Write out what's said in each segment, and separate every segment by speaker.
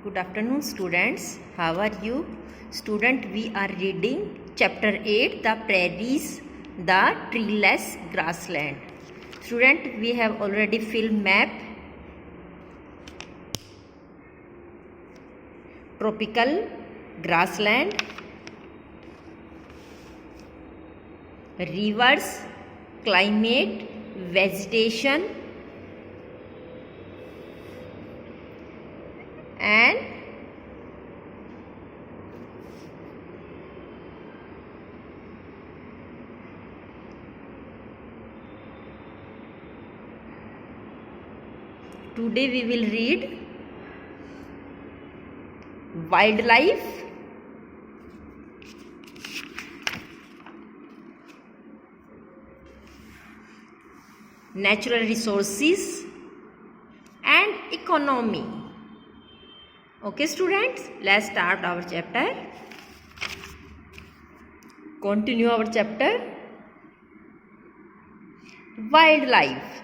Speaker 1: Good afternoon, students. How are you? Student, we are reading chapter 8, the prairies, the treeless grassland. Student, we have already filled map. Tropical grassland, rivers, climate, vegetation, and today we will read wildlife, natural resources, and economy. Okay, students, let's start our chapter. Continue our chapter. Wildlife.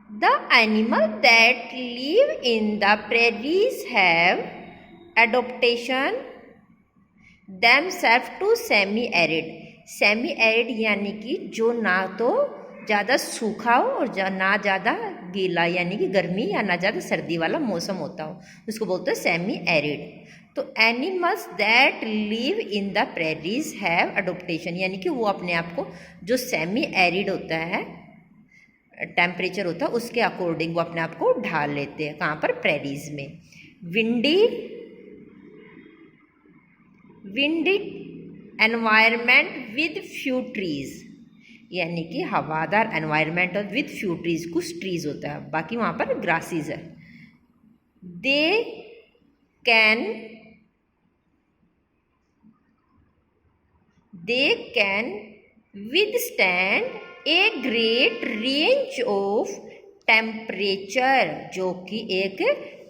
Speaker 1: The animals that live in the prairies have adaptation themselves to semi-arid. Semi-arid यानी कि जो ना तो ज़्यादा सूखा हो और ना ज़्यादा गीला यानी कि गर्मी या ना ज़्यादा सर्दी वाला मौसम होता हो, उसको बोलते हैं सेमी एरिड. तो animals that live in the prairies have adoption यानी कि वो अपने आप को जो सेमी एरिड होता है टेम्परेचर होता है उसके अकॉर्डिंग वो अपने आप को ढाल लेते हैं. कहाँ पर? प्रेरीज में. Windy environment with few trees यानी कि हवादार एनवायरमेंट और विद फ्यू ट्रीज, कुछ ट्रीज होता है, बाकी वहाँ पर ग्रासेस है. They can withstand a great range of temperature, जो कि एक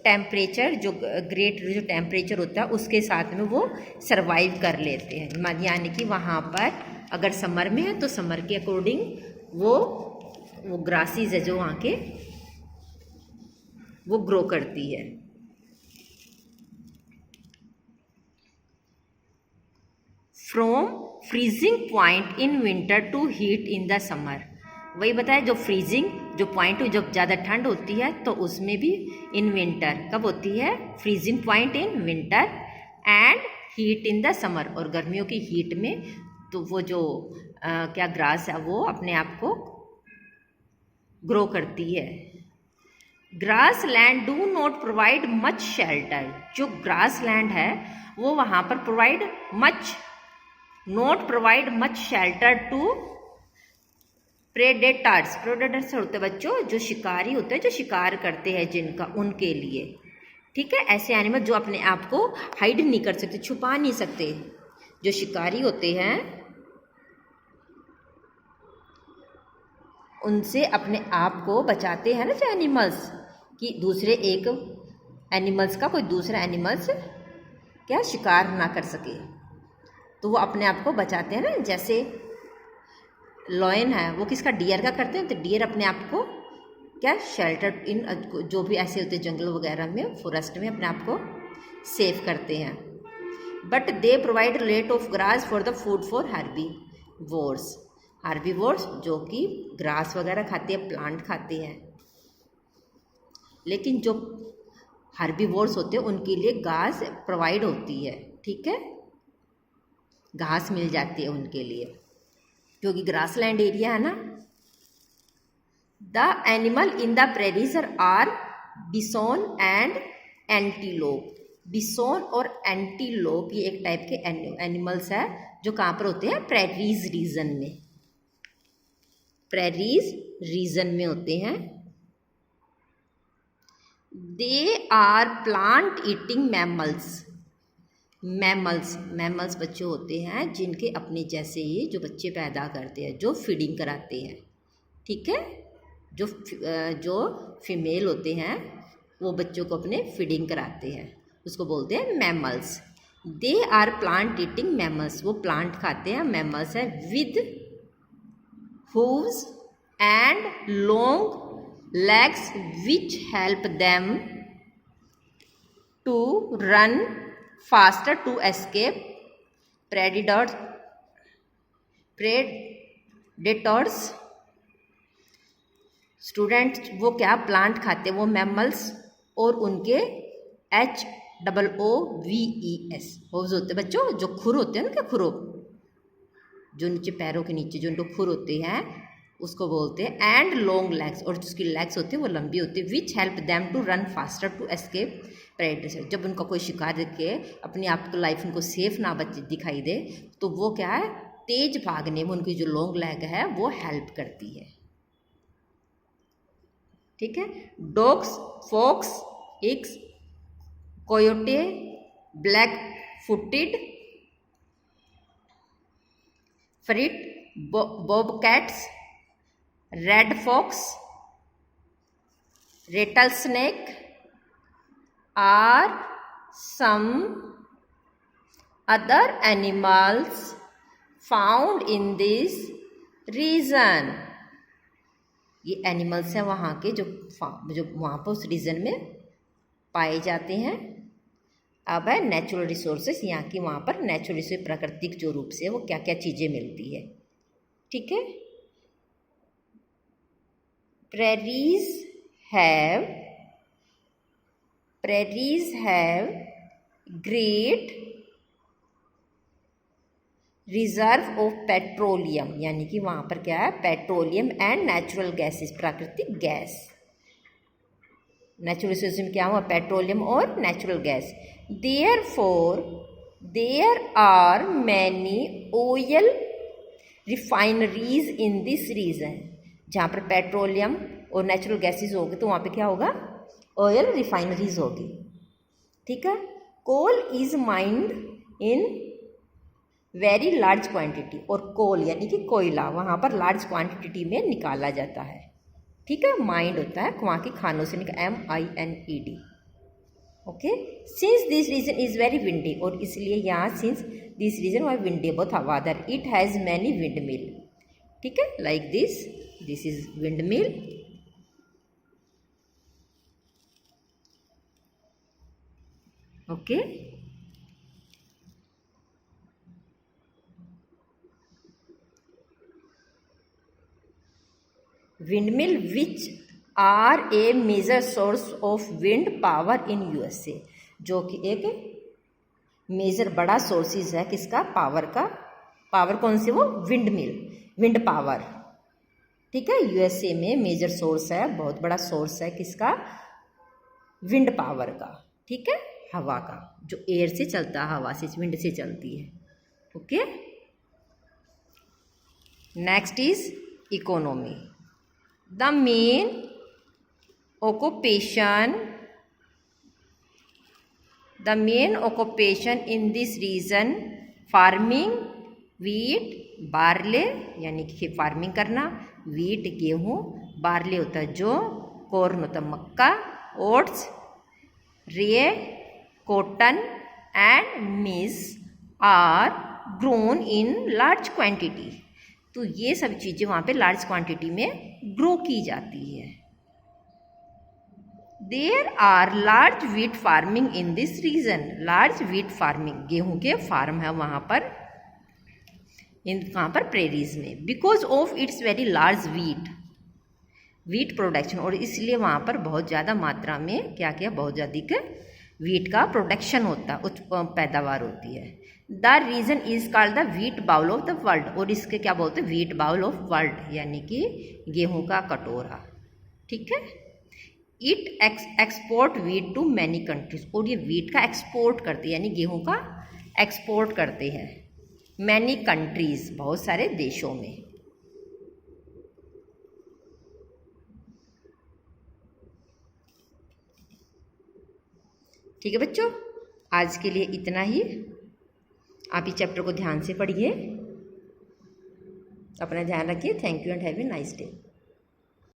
Speaker 1: टेम्परेचर जो ग्रेट जो टेम्परेचर होता है उसके साथ में वो सरवाइव कर लेते हैं. यानी कि वहाँ पर अगर समर में है तो समर के अकॉर्डिंग वो ग्रासेस है जो वहाँ के वो ग्रो करती है. From freezing point in winter to heat in the summer. वही बताया जो फ्रीजिंग जो पॉइंट जब ज़्यादा ठंड होती है तो उसमें भी इन विंटर कब होती है? Freezing point in winter and heat in the summer. और गर्मियों की हीट में तो वो जो क्या ग्रास है वो अपने आप को ग्रो करती है. Grass land do not provide much shelter. जो ग्रास लैंड है वो वहाँ पर not provide much shelter to predators. Predators होते हैं बच्चों जो शिकारी होते हैं, जो शिकार करते हैं जिनका, उनके लिए. ठीक है, ऐसे एनिमल जो अपने आप को हाइड नहीं कर सकते, छुपा नहीं सकते. जो शिकारी होते हैं उनसे अपने आप को बचाते हैं ना जो एनिमल्स, कि दूसरे एक एनिमल्स का कोई दूसरा एनिमल्स क्या शिकार ना कर सके, तो वो अपने आप को बचाते हैं ना. जैसे लॉयन है वो किसका? डियर का करते हैं. तो डियर अपने आप को क्या शेल्टर इन जो भी ऐसे होते हैं जंगल वगैरह में, फॉरेस्ट में अपने आप को सेफ करते हैं. But they provide rate of grass for the food for herbivores. Herbivores जो कि ग्रास वगैरह खाते हैं, प्लांट खाते हैं, लेकिन जो हार्बीवोर्स होते हैं उनके लिए घास प्रोवाइड होती है. ठीक है, घास मिल जाती है उनके लिए क्योंकि ग्रासलैंड एरिया है ना. The animal in the prairies are bison and antelope. Bison और एंटीलोप ये एक टाइप के एनिमल्स है जो कहाँ पर होते हैं? प्रेरीज रीजन में. प्रेरीज रीजन में होते हैं. They are plant eating mammals. Mammals बच्चे होते हैं जिनके अपने जैसे ही जो बच्चे पैदा करते हैं, जो फीडिंग कराते हैं. ठीक है, जो फीमेल होते हैं वो बच्चों को अपने फीडिंग कराते हैं, उसको बोलते हैं mammals. They are plant eating mammals. वो प्लांट खाते हैं, मैमल्स है. With hooves and long legs which help them to run faster to escape predators। Student वो क्या प्लांट खाते हैं, वो मैमल्स और उनके HOOVES होव्स होते हैं बच्चों, जो खुर होते हैं ना, खुरों जो नीचे पैरों के नीचे जो उनको खुर होते हैं उसको बोलते हैं, एंड लॉन्ग लेग्स, और जिसकी लेग्स होती है वो लंबी होती है, which help them to run faster to escape predators. जब उनका कोई शिकार देख के अपने आप को लाइफ उनको सेफ ना दिखाई दे तो वो क्या है, तेज भागने में उनकी जो लॉन्ग लेग है वो हेल्प करती है। ठीक है, डॉग्स, फॉक्स, इक्स, coyote, black footed ferret, bobcats, red fox, rattlesnake are some other animals found in this region। ये एनिमल्स हैं वहाँ के जो वहाँ पर उस रीजन में पाए जाते हैं। अब है नेचुरल रिसोर्सेस, यहाँ की वहाँ पर नेचुरल रिसोर्स प्राकृतिक जो रूप से वो क्या क्या चीज़ें मिलती है। ठीक है, prairies have great reserve of petroleum, यानी कि वहाँ पर क्या है, पेट्रोलियम एंड नेचुरल गैसेस, प्राकृतिक गैस। नेचुरल रिसोर्स में क्या हुआ, पेट्रोलियम और natural gas. Therefore there are many oil refineries in this region. जहाँ पर पेट्रोलियम और नेचुरल गैसेस होगी तो वहाँ पे क्या होगा, ऑयल रिफाइनरीज होगी। ठीक है, coal is mined in very large quantity, और कोल यानी कि कोयला वहाँ पर लार्ज क्वांटिटी में निकाला जाता है। ठीक है, माइंड होता है वहाँ की खानों से निकाल, MINED। Okay, since this region is very windy, और इसलिए यहाँ सिंस दिस रीजन वह विंडी बहुत हवादार, it has many windmill. ठीक है, like this is windmill. Okay, windmill which are a major source of wind power in USA, जो कि एक मेजर बड़ा सोर्सेज है किसका, पावर का। पावर कौन सी, वो विंड मिल, विंड पावर। ठीक है, USA में मेजर सोर्स है, बहुत बड़ा सोर्स है किसका, विंड पावर का। ठीक है, हवा का, जो एयर से चलता है, हवा से, विंड से चलती है। Okay, next is economy. The main occupation in this region farming, wheat, barley यानी कि फार्मिंग करना, wheat गेहूँ, barley होता है जो, corn होता है मक्का, oats, rye, cotton and maize are grown in large quantity। तो ये सब चीज़ें वहाँ पे लार्ज क्वांटिटी में ग्रो की जाती है। There are large wheat farming in this region, large wheat farming, गेहूं के फार्म है वहाँ पर, वहाँ पर प्रेरीज में, because of its very large wheat production, और इसलिए वहाँ पर बहुत ज़्यादा मात्रा में क्या क्या, बहुत ज़्यादा वीट का प्रोडक्शन होता है, उच्च पैदावार होती है। The region is called the wheat bowl of the world, और इसके क्या बोलते हैं, व्हीट बाउल ऑफ वर्ल्ड, यानी कि गेहूं का कटोरा। ठीक है, it export wheat to many countries, और ये व्हीट का एक्सपोर्ट करते हैं, यानी गेहूं का एक्सपोर्ट करते हैं मैनी कंट्रीज, बहुत सारे देशों में। ठीक है बच्चों, आज के लिए इतना ही। आप इस चैप्टर को ध्यान से पढ़िए, अपना ध्यान रखिए। Thank you and have a nice day.